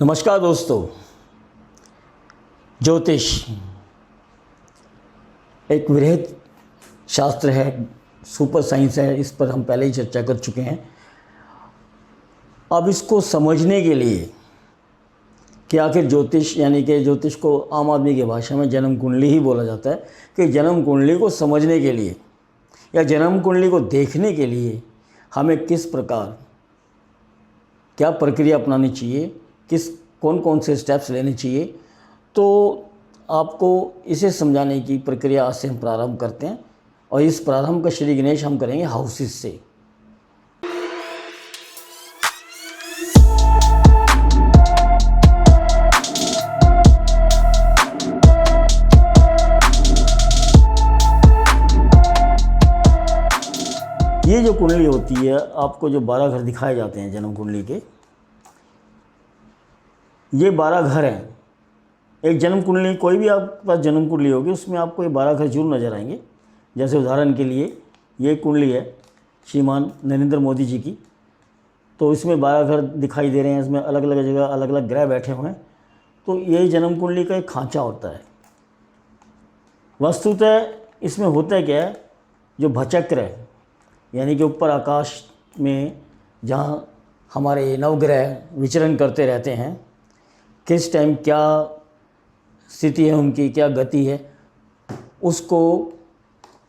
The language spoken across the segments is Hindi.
नमस्कार दोस्तों। ज्योतिष एक वृहद शास्त्र है, सुपर साइंस है। इस पर हम पहले ही चर्चा कर चुके हैं। अब इसको समझने के लिए कि आखिर ज्योतिष यानी कि ज्योतिष को आम आदमी की भाषा में जन्म कुंडली ही बोला जाता है, कि जन्म कुंडली को समझने के लिए या जन्म कुंडली को देखने के लिए हमें किस प्रकार क्या प्रक्रिया अपनानी चाहिए, कौन कौन से स्टेप्स लेने चाहिए। तो आपको इसे समझाने की प्रक्रिया आज से हम प्रारंभ करते हैं, और इस प्रारंभ का श्री गणेश हम करेंगे हाउसेस से। ये जो कुंडली होती है, आपको जो 12 घर दिखाए जाते हैं जन्म कुंडली के, ये 12 घर हैं। एक जन्म कुंडली, कोई भी आपके पास जन्म कुंडली होगी उसमें आपको ये 12 घर जरूर नज़र आएंगे। जैसे उदाहरण के लिए ये कुंडली है श्रीमान नरेंद्र मोदी जी की, तो इसमें 12 घर दिखाई दे रहे हैं। इसमें अलग अलग जगह अलग अलग ग्रह बैठे हुए हैं। तो ये जन्म कुंडली का एक खांचा होता है। वस्तुतः इसमें होता है क्या है, जो भचक्र है यानी कि ऊपर आकाश में जहाँ हमारे नवग्रह विचरण करते रहते हैं, किस टाइम क्या स्थिति है उनकी, क्या गति है, उसको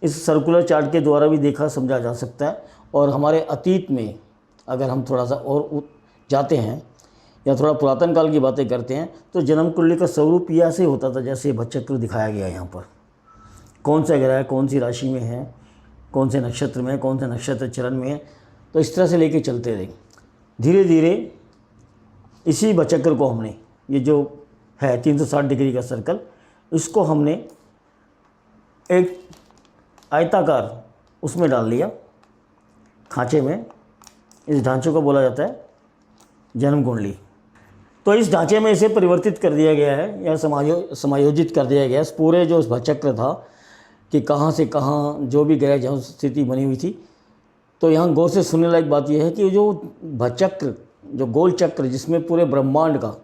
इस सर्कुलर चार्ट के द्वारा भी देखा समझा जा सकता है। और हमारे अतीत में अगर हम थोड़ा सा और जाते हैं या थोड़ा पुरातन काल की बातें करते हैं, तो जन्म कुंडली का स्वरूप ये ऐसे होता था जैसे भचक्र दिखाया गया है। यहाँ पर कौन सा ग्रह कौन सी राशि में है, कौन से नक्षत्र में, कौन से नक्षत्र चरण में है, तो इस तरह से लेके चलते रहे। धीरे धीरे इसी भचक्र को हमने, ये जो है 360 डिग्री का सर्कल, इसको हमने एक आयताकार उसमें डाल लिया, खांचे में। इस ढांचे को बोला जाता है जन्म कुंडली। तो इस ढांचे में इसे परिवर्तित कर दिया गया है या समायोजित कर दिया गया है। पूरे जो भचक्र था कि कहाँ से कहाँ जो भी ग्रह जहाँ स्थिति बनी हुई थी। तो यहाँ गौर से सुनने लायक बात यह है कि जो भचक्र, जो गोल चक्र जिसमें पूरे ब्रह्मांड का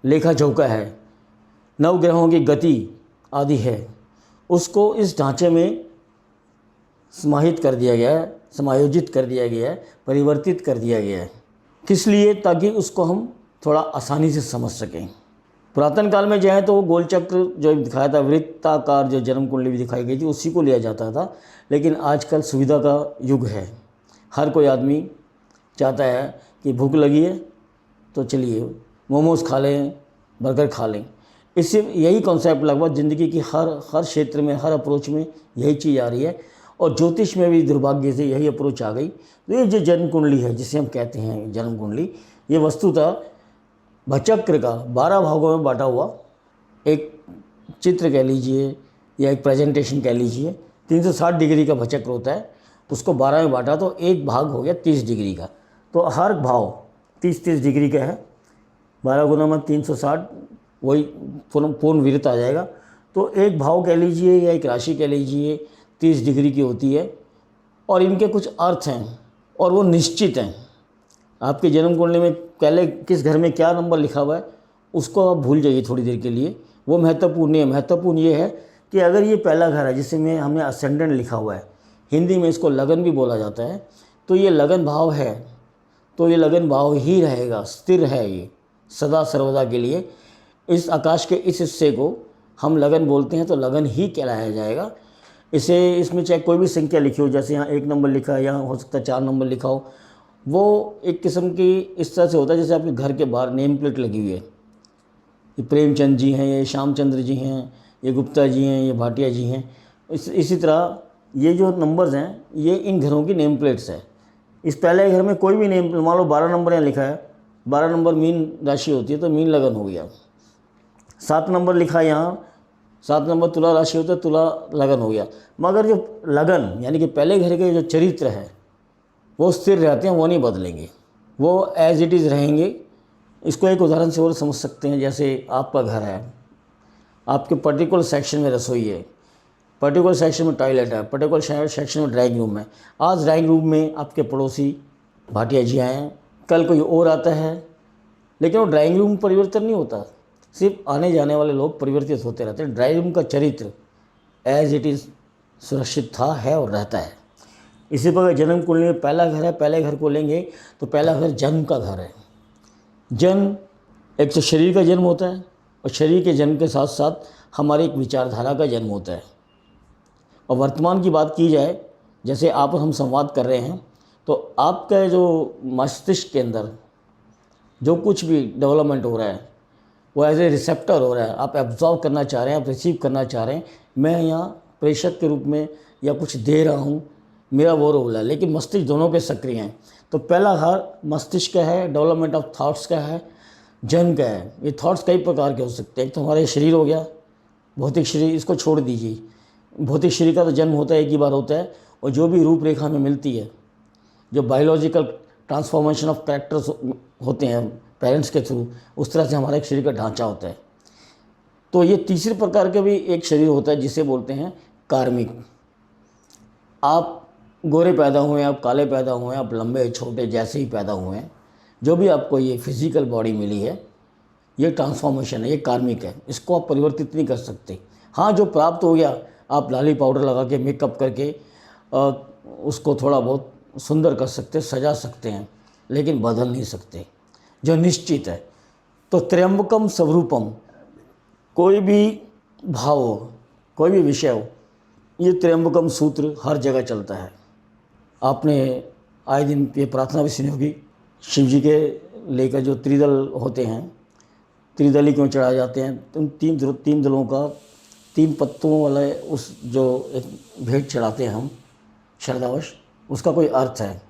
लेखा जोखा है, नवग्रहों की गति आदि है, उसको इस ढांचे में समाहित कर दिया गया है, समायोजित कर दिया गया है, परिवर्तित कर दिया गया है। किस लिए? ताकि उसको हम थोड़ा आसानी से समझ सकें। पुरातन काल में जो है तो वो गोल चक्र जो दिखाया था, वृत्ताकार जो जन्म कुंडली भी दिखाई गई थी, उसी को लिया जाता था। लेकिन आजकल सुविधा का युग है। हर कोई आदमी चाहता है कि भूख लगी है तो चलिए मोमोज़ खा लें, बर्गर खा लें। इससे यही कॉन्सेप्ट लगभग ज़िंदगी की हर क्षेत्र में, हर अप्रोच में यही चीज़ आ रही है। और ज्योतिष में भी दुर्भाग्य से यही अप्रोच आ गई। तो ये जो जन्म कुंडली है, जिसे हम कहते हैं जन्म कुंडली, ये वस्तुतः भचक्र का 12 भागों में बांटा हुआ एक चित्र कह लीजिए या एक प्रेजेंटेशन कह लीजिए। 360 डिग्री का भचक्र होता है, उसको 12 में बांटा तो एक भाग हो गया 30 डिग्री का। तो हर भाव 30-30 डिग्री का है। 12 गुना में 360, वही पूर्ण विरत आ जाएगा। तो एक भाव कह लीजिए या एक राशि कह लीजिए 30 डिग्री की होती है। और इनके कुछ अर्थ हैं और वो निश्चित हैं। आपके जन्म कुंडली में पहले किस घर में क्या नंबर लिखा हुआ है उसको आप भूल जाइए थोड़ी देर के लिए, वो महत्वपूर्ण नहीं है। महत्वपूर्ण ये है कि अगर ये पहला घर है जिसमें हमने असेंडेंट लिखा हुआ है, हिंदी में इसको लगन भी बोला जाता है, तो ये लगन भाव है, तो ये लगन भाव ही रहेगा, स्थिर है ये सदा सर्वदा के लिए। इस आकाश के इस हिस्से को हम लगन बोलते हैं, तो लगन ही कहलाया जाएगा। इसमें चाहे कोई भी संख्या लिखी हो, जैसे यहाँ 1 नंबर लिखा है, यहाँ हो सकता है 4 नंबर लिखा हो, वो एक किस्म की इस तरह से होता है जैसे आपके घर के बाहर नेम प्लेट लगी हुई है। ये प्रेमचंद जी हैं, ये श्यामचंद्र जी हैं, ये गुप्ता जी हैं, ये भाटिया जी हैं। इसी तरह ये जो नंबर्स हैं ये इन घरों की नेम प्लेट्स है। इस पहले घर में कोई भी नेम, मान लो 12 नंबर यहाँ लिखा है, 12 नंबर मीन राशि होती है तो मीन लगन हो गया। 7 नंबर लिखा है यहाँ, 7 नंबर तुला राशि होता है, तुला लगन हो गया। मगर जो लगन यानी कि पहले घर के जो चरित्र है वो स्थिर रहते हैं, वो नहीं बदलेंगे, वो एज इट इज़ रहेंगे। इसको एक उदाहरण से और समझ सकते हैं। जैसे आपका घर है, आपके पर्टिकुलर सेक्शन में रसोई है, पर्टिकुलर सेक्शन में टॉयलेट है, पर्टिकुलर सेक्शन में ड्राइंग रूम है। आज ड्राइंग रूम में आपके पड़ोसी भाटिया जी आए हैं, कल कोई और आता है लेकिन वो ड्राइंग रूम परिवर्तन नहीं होता, सिर्फ आने जाने वाले लोग परिवर्तित होते रहते हैं। ड्राइंग रूम का चरित्र एज इट इज़ सुरक्षित था, है और रहता है। इसी प्रकार जन्म कुंडली में पहला घर है, पहले घर को लेंगे तो पहला घर जन्म का घर है। जन्म एक तो शरीर का जन्म होता है, और शरीर के जन्म के साथ साथ हमारी एक विचारधारा का जन्म होता है। और वर्तमान की बात की जाए, जैसे आप और हम संवाद कर रहे हैं, तो आपका जो मस्तिष्क के अंदर जो कुछ भी डेवलपमेंट हो रहा है वो एज ए रिसेप्टर हो रहा है। आप एब्जॉर्व करना चाह रहे हैं, आप रिसीव करना चाह रहे हैं, मैं यहाँ प्रेषक के रूप में या कुछ दे रहा हूँ, मेरा वो रोल है। लेकिन मस्तिष्क दोनों पे सक्रिय हैं। तो पहला घर मस्तिष्क का है, डेवलपमेंट ऑफ थॉट्स का है, जन्म का है। ये थॉट्स कई प्रकार के हो सकते हैं। एक तो हमारे शरीर हो गया, भौतिक शरीर, इसको छोड़ दीजिए। भौतिक शरीर का तो जन्म होता है, एक ही बार होता है, और जो भी रूपरेखा में मिलती है, जो बायोलॉजिकल ट्रांसफॉर्मेशन ऑफ कैरेक्टर्स होते हैं पेरेंट्स के थ्रू, उस तरह से हमारा एक शरीर का ढांचा होता है। तो ये तीसरे प्रकार का भी एक शरीर होता है जिसे बोलते हैं कार्मिक। आप गोरे पैदा हुए, आप काले पैदा हुए, आप लंबे छोटे जैसे ही पैदा हुए हैं, जो भी आपको ये फिजिकल बॉडी मिली है, ये ट्रांसफॉर्मेशन है, ये कार्मिक है। इसको आप परिवर्तित नहीं कर सकते। हाँ, जो प्राप्त हो गया, आप लाली पाउडर लगा के मेकअप करके उसको थोड़ा बहुत सुंदर कर सकते, सजा सकते हैं, लेकिन बदल नहीं सकते जो निश्चित है। तो त्र्यंबकम स्वरूपम, कोई भी भाव हो, कोई भी विषय हो, ये त्र्यंबकम सूत्र हर जगह चलता है। आपने आए दिन ये प्रार्थना भी सुनी होगी, शिव जी के लेकर जो त्रिदल होते हैं, त्रिदली क्यों चढ़ाए जाते हैं, तो तीन दलों का 3 पत्तों वाला उस जो एक भेंट चढ़ाते हैं हम श्रद्धावश, उसका कोई अर्थ है।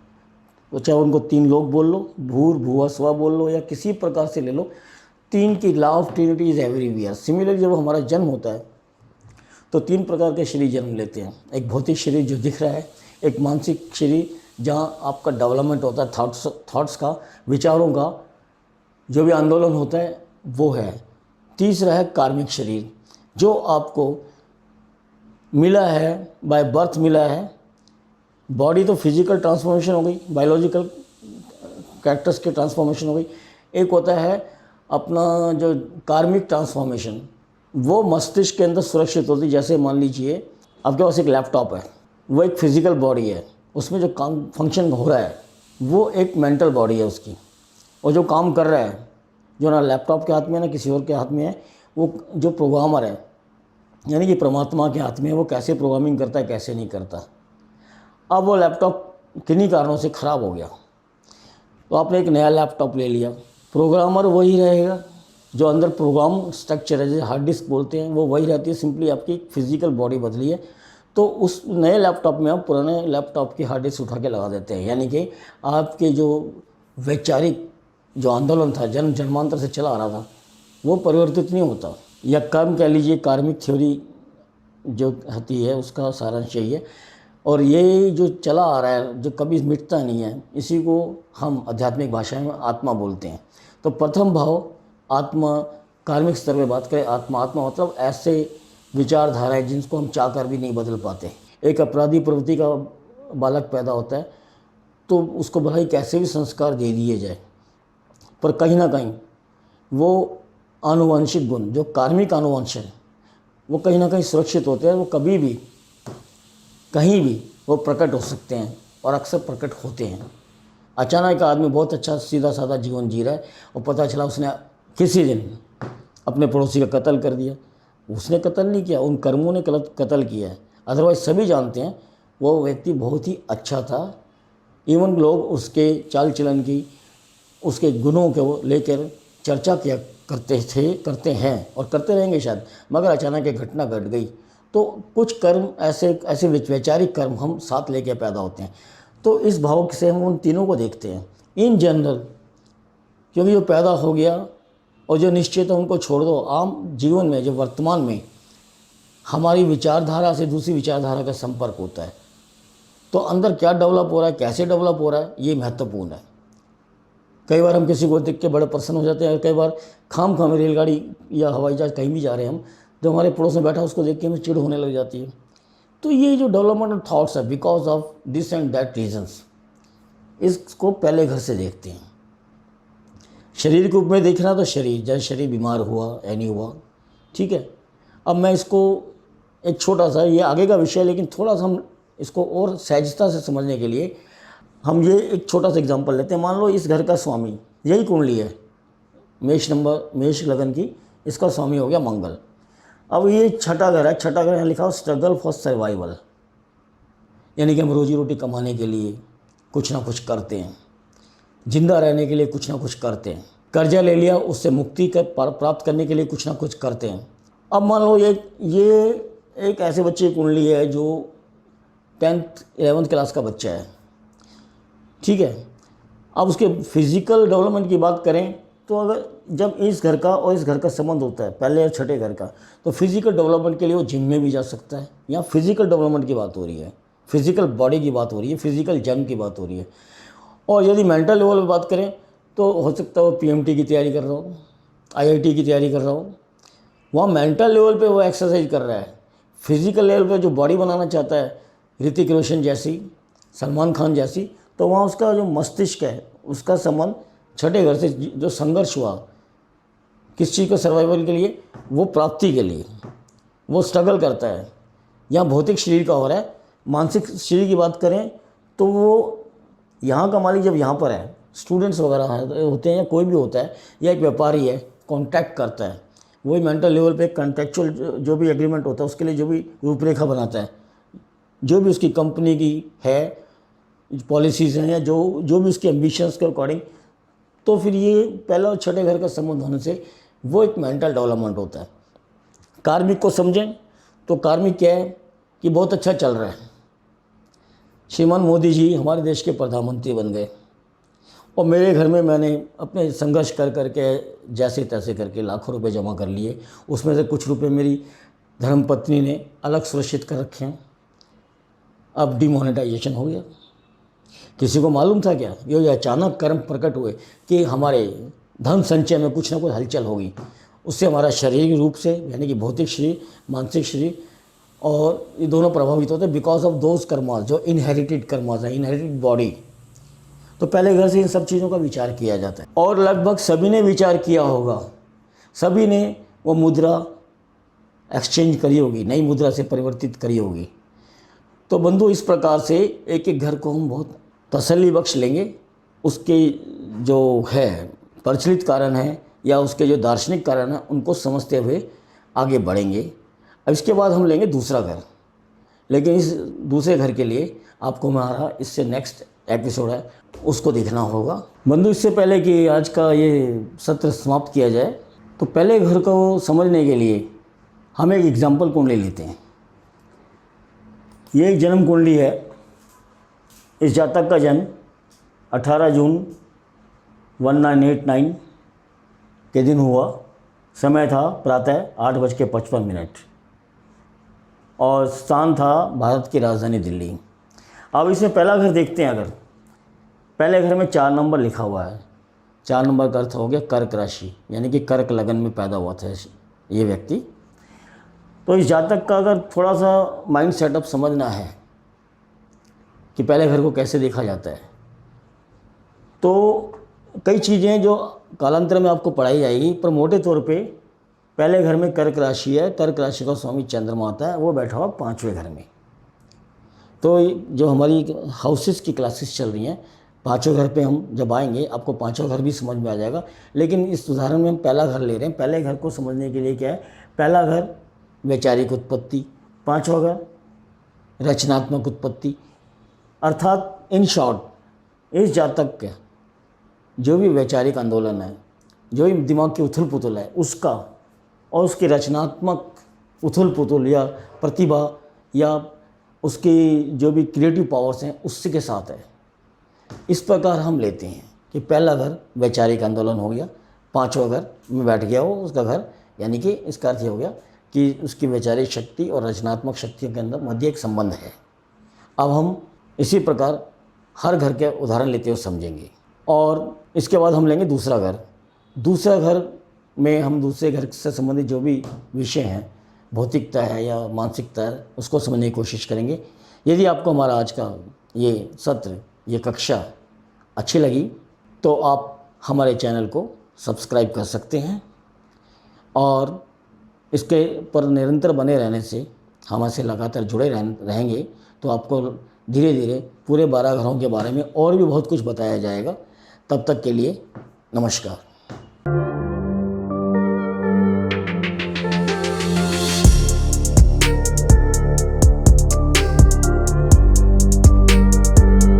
तो चाहे उनको 3 लोग बोल लो, भूर भुआ स्वा बोल लो, या किसी प्रकार से ले लो, 3 की law of Trinity is everywhere. Similarly जब हमारा जन्म होता है तो 3 प्रकार के शरीर जन्म लेते हैं। एक भौतिक शरीर जो दिख रहा है, एक मानसिक शरीर जहाँ आपका डेवलपमेंट होता है, थॉट्स का, विचारों का जो भी आंदोलन होता है वो है। तीसरा है कार्मिक शरीर, जो आपको मिला है, बाय बर्थ मिला है। बॉडी तो फिजिकल ट्रांसफॉर्मेशन हो गई, बायोलॉजिकल कैरेक्टर्स के ट्रांसफॉर्मेशन हो गई। एक होता है अपना जो कार्मिक ट्रांसफॉर्मेशन, वो मस्तिष्क के अंदर सुरक्षित होती है। जैसे मान लीजिए आपके पास एक लैपटॉप है, वो एक फिजिकल बॉडी है, उसमें जो काम फंक्शन हो रहा है वो एक मेंटल बॉडी है उसकी, और जो काम कर रहा है, जो ना लैपटॉप के हाथ में है ना किसी और के हाथ में है, वो जो प्रोग्रामर है, यानी कि परमात्मा के हाथ में है, वो कैसे प्रोग्रामिंग करता है, कैसे नहीं करता। अब वो लैपटॉप किन्हीं कारणों से ख़राब हो गया, तो आपने एक नया लैपटॉप ले लिया, प्रोग्रामर वही रहेगा, जो अंदर प्रोग्राम स्ट्रक्चर है, जैसे हार्ड डिस्क बोलते हैं, वो वही रहती है। सिंपली आपकी फिजिकल बॉडी बदली है। तो उस नए लैपटॉप में आप पुराने लैपटॉप की हार्ड डिस्क उठा के लगा देते हैं, यानी कि आपके जो वैचारिक जो आंदोलन था, जन्मांतर से चला आ रहा था, वो परिवर्तित नहीं होता। या कर्म कह लीजिए, कार्मिक थ्योरी जो होती है उसका सारांश यही है। और ये जो चला आ रहा है, जो कभी मिटता नहीं है, इसी को हम आध्यात्मिक भाषा में आत्मा बोलते हैं। तो प्रथम भाव आत्मा, कार्मिक स्तर में बात करें, आत्मा मतलब ऐसे विचारधाराएं जिनको हम चाहकर भी नहीं बदल पाते। एक अपराधी प्रवृत्ति का बालक पैदा होता है, तो उसको भला ही कैसे भी संस्कार दे दिए जाए, पर कहीं ना कहीं वो आनुवंशिक गुण, जो कार्मिक आनुवंश है, वो कहीं ना कहीं सुरक्षित होते हैं। वो कभी भी कहीं भी वो प्रकट हो सकते हैं, और अक्सर प्रकट होते हैं। अचानक एक आदमी बहुत अच्छा सीधा साधा जीवन जी रहा है, और पता चला उसने किसी दिन अपने पड़ोसी का कत्ल कर दिया। उसने कत्ल नहीं किया, उन कर्मों ने कत्ल किया है। अदरवाइज सभी जानते हैं वो व्यक्ति बहुत ही अच्छा था। इवन लोग उसके चाल चलन की, उसके गुणों को लेकर चर्चा किया करते हैं और करते रहेंगे शायद। मगर अचानक एक घटना घट गई, तो कुछ कर्म ऐसे वैचारिक कर्म हम साथ लेके पैदा होते हैं। तो इस भाव से हम उन तीनों को देखते हैं इन जनरल, क्योंकि जो पैदा हो गया और जो निश्चित है उनको छोड़ दो। आम जीवन में, जो वर्तमान में हमारी विचारधारा से दूसरी विचारधारा का संपर्क होता है, तो अंदर क्या डेवलप हो रहा है, कैसे डेवलप हो रहा है, ये महत्वपूर्ण है। कई बार हम किसी को देख के बड़े प्रसन्न हो जाते हैं, कई बार खाम में रेलगाड़ी या हवाई जहाज कहीं भी जा रहे हैं हम, जो हमारे पड़ोस में बैठा उसको देख के हमें चिढ़ होने लग जाती है। तो ये जो डेवलपमेंट ऑफ थॉट्स है, because of this and that reasons, इसको पहले घर से देखते हैं। शरीर के रूप में देखना तो शरीर, जैसे शरीर बीमार हुआ या नहीं हुआ, ठीक है। अब मैं इसको एक छोटा सा, ये आगे का विषय है लेकिन थोड़ा सा हम इसको और सहजता से समझने के लिए हम ये एक छोटा सा एग्जांपल लेते हैं। मान लो इस घर का स्वामी, यही कुंडली है मेष लगन की, इसका स्वामी हो गया मंगल। अब ये छठा घर है, छठा घर यहाँ लिखा हो स्ट्रगल फॉर सर्वाइवल, यानी कि हम रोजी रोटी कमाने के लिए कुछ ना कुछ करते हैं, जिंदा रहने के लिए कुछ ना कुछ करते हैं, कर्जा ले लिया उससे मुक्ति प्राप्त करने के लिए कुछ ना कुछ करते हैं। अब मान लो ये एक ऐसे बच्चे की कुंडली है जो 10th 11th क्लास का बच्चा है, ठीक है। अब उसके फिजिकल डेवलपमेंट की बात करें तो अगर जब इस घर का और इस घर का संबंध होता है, पहले और छठे घर का, तो फिजिकल डेवलपमेंट के लिए वो जिम में भी जा सकता है। यहाँ फिजिकल डेवलपमेंट की बात हो रही है, फिजिकल बॉडी की बात हो रही है, फिजिकल जंग की बात हो रही है। और यदि मेंटल लेवल पर बात करें तो हो सकता है वो PMT की तैयारी कर रहा हो, IIT की तैयारी कर रहा हो, वहाँ मेंटल लेवल पे वो एक्सरसाइज कर रहा है। फिजिकल लेवल पे जो बॉडी बनाना चाहता है, ऋतिक रोशन जैसी, सलमान खान जैसी, तो वहाँ उसका जो मस्तिष्क है उसका संबंध छठे घर से जो संघर्ष हुआ किस चीज़ को सर्वाइवल के लिए, वो प्राप्ति के लिए वो स्ट्रगल करता है। यहाँ भौतिक शरीर का हो रहा है। मानसिक शरीर की बात करें तो वो यहाँ का मालिक जब यहाँ पर है, स्टूडेंट्स वगैरह होते हैं या कोई भी होता है या एक व्यापारी है, कॉन्टैक्ट करता है, वही मेंटल लेवल पे कॉन्ट्रेक्चुअल जो भी एग्रीमेंट होता है उसके लिए जो भी रूपरेखा बनाता है, जो भी उसकी कंपनी की है पॉलिसीज़ हैं या जो भी उसके एम्बिशंस के अकॉर्डिंग, तो फिर ये पहला और छठे घर का संबंध होने से वो एक मेंटल डेवलपमेंट होता है। कार्मिक को समझें तो कार्मिक क्या है कि बहुत अच्छा चल रहा है, श्रीमान मोदी जी हमारे देश के प्रधानमंत्री बन गए और मेरे घर में मैंने अपने संघर्ष कर करके जैसे तैसे करके लाखों रुपए जमा कर लिए, उसमें से कुछ रुपए मेरी धर्मपत्नी ने अलग सुरक्षित कर रखे हैं। अब डिमोनेटाइजेशन हो गया। किसी को मालूम था क्या? ये अचानक कर्म प्रकट हुए कि हमारे धन संचय में कुछ ना कुछ हलचल होगी, उससे हमारा शारीरिक रूप से यानी कि भौतिक शरीर, मानसिक शरीर और ये दोनों प्रभावित होते हैं बिकॉज ऑफ दोज कर्मास जो इनहेरिटेड कर्मास है, इनहेरिटेड बॉडी। तो पहले घर से इन सब चीज़ों का विचार किया जाता है और लगभग सभी ने विचार किया होगा, सभी ने वो मुद्रा एक्सचेंज करी होगी, नई मुद्रा से परिवर्तित करी होगी। तो बंधु इस प्रकार से एक एक घर को हम बहुत तसल्ली बख्श लेंगे, उसके जो है प्रचलित कारण है या उसके जो दार्शनिक कारण है उनको समझते हुए आगे बढ़ेंगे। अब इसके बाद हम लेंगे दूसरा घर, लेकिन इस दूसरे घर के लिए आपको हमारा इससे नेक्स्ट एपिसोड है उसको देखना होगा। बंधु इससे पहले कि आज का ये सत्र समाप्त किया जाए तो पहले घर को समझने के लिए हम एक एग्जाम्पल कुंडली लेते हैं। ये एक जन्म कुंडली है। इस जातक का जन्म 18 जून 1989 के दिन हुआ। समय था प्रातः 8:55 और स्थान था भारत की राजधानी दिल्ली। अब इसमें पहला घर देखते हैं। अगर पहले घर में 4 नंबर लिखा हुआ है, 4 नंबर का अर्थ हो गया कर्क राशि, यानी कि कर्क लगन में पैदा हुआ था ये व्यक्ति। तो इस जातक का अगर थोड़ा सा माइंड सेटअप समझना है कि पहले घर को कैसे देखा जाता है, तो कई चीज़ें जो कालांतर में आपको पढ़ाई जाएगी, पर मोटे तौर पे पहले घर में कर्क राशि है। कर्क राशि का स्वामी चंद्रमा आता है, वो बैठा हुआ 5वें घर में। तो जो हमारी हाउसेस की क्लासेस चल रही हैं, 5वें घर पे हम जब आएंगे आपको 5वां घर भी समझ में आ जाएगा। लेकिन इस उदाहरण में हम पहला घर ले रहे हैं। पहले घर को समझने के लिए क्या है, पहला घर वैचारिक उत्पत्ति, 5वां घर रचनात्मक उत्पत्ति। अर्थात इन शॉर्ट इस जातक का जो भी वैचारिक आंदोलन है, जो भी दिमाग की उथल पुथल है उसका और उसकी रचनात्मक उथल पुथल या प्रतिभा या उसकी जो भी क्रिएटिव पावर्स हैं उसके के साथ है। इस प्रकार हम लेते हैं कि पहला घर वैचारिक आंदोलन हो गया, 5वां घर में बैठ गया हो उसका घर, यानी कि इसका अर्थ ये हो गया कि उसकी वैचारिक शक्ति और रचनात्मक शक्तियों के अंदर मध्य एक संबंध है। अब हम इसी प्रकार हर घर के उदाहरण लेते हुए समझेंगे और इसके बाद हम लेंगे दूसरा घर। दूसरा घर में हम दूसरे घर से संबंधित जो भी विषय हैं, भौतिकता है या मानसिकता है, उसको समझने की कोशिश करेंगे। यदि आपको हमारा आज का ये सत्र, ये कक्षा अच्छी लगी तो आप हमारे चैनल को सब्सक्राइब कर सकते हैं और इसके पर निरंतर बने रहने से हमसे लगातार जुड़े रहेंगे तो आपको धीरे धीरे पूरे 12 घरों के बारे में और भी बहुत कुछ बताया जाएगा। तब तक के लिए नमस्कार।